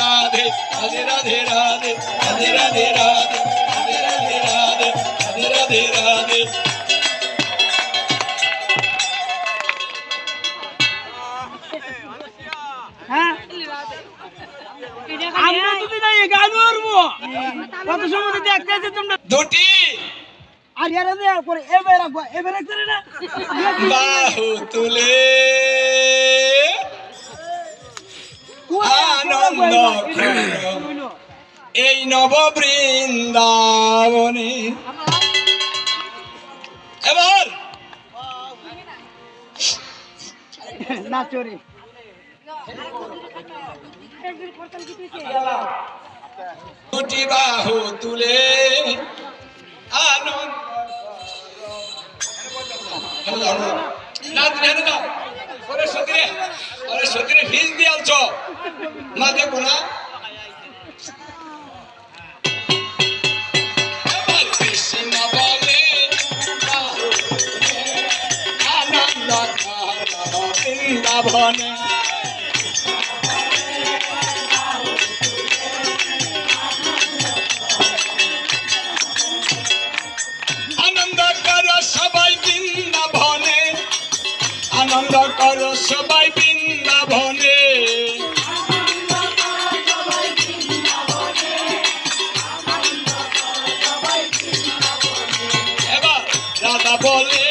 রাধে রাধে রাধে রাধে রাধে রাধে রাধে রাধে রাধে রাধে রাধে রাধে। হ্যাঁ আমরা যদি না এই গান করবো কত সময় দেখতেছি তোমরা দুটি আর ইয়ারা দে করে এবার রাখবো এবার রাখতে না বাহু তুলে আনন্দ করো এই নব বৃন্দাবনে। এবার নাচরে দুটি বাহু তুলে আনন্দ সতীরে ফিস দিয়ে আলছ না দেখো না কৃষ্ণ বলে আনন্দ বৃন্দাবনে। আনন্দ করো সবাই বৃন্দাবনে, আনন্দ করো সবাই বৃন্দাবনে। এবার রাধা বলে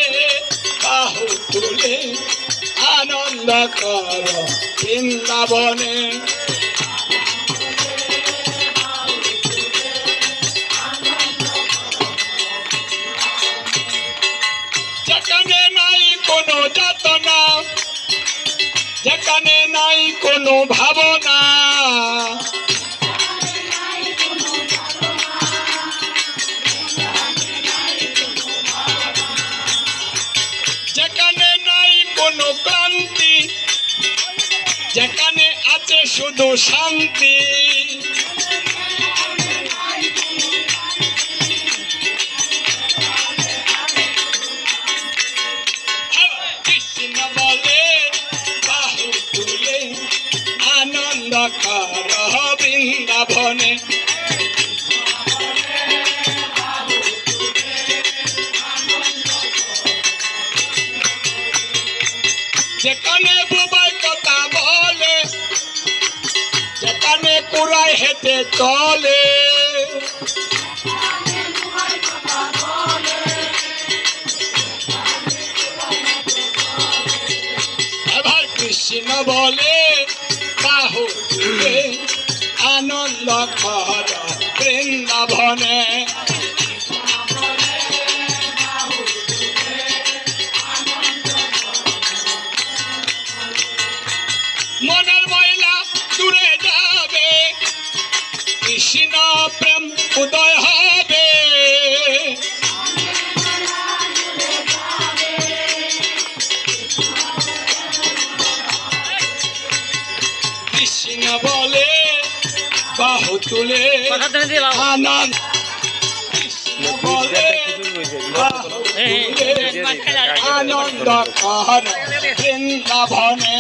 বাহু তুলে আনন্দ করো বৃন্দাবনে। যেখানে নাই কোনো যাতনা, যেখানে নাই কোনো ভাবনা, যেখানে নাই কোনো ক্লান্তি, যেখানে আছে শুধু শান্তি। কৃষ্ণ বলে বাহু তুলে আনন্দ করো বৃন্দাবনে। যেখানে বুবাই কথা বলে, যেখানে কুড়াই হেঁটে চলে, এবার কৃষ্ণ বলে বাহু তুলে আনন্দ করো বৃন্দাবনে। মনের ময়লা দূরে যাবে, কৃষ্ণ প্রেম উদয় হবে। কৃষ্ণ বলে বাহু তুলে আনন্দ, কৃষ্ণ বলে বাহু তুলে আনন্দ করো বৃন্দাবনে।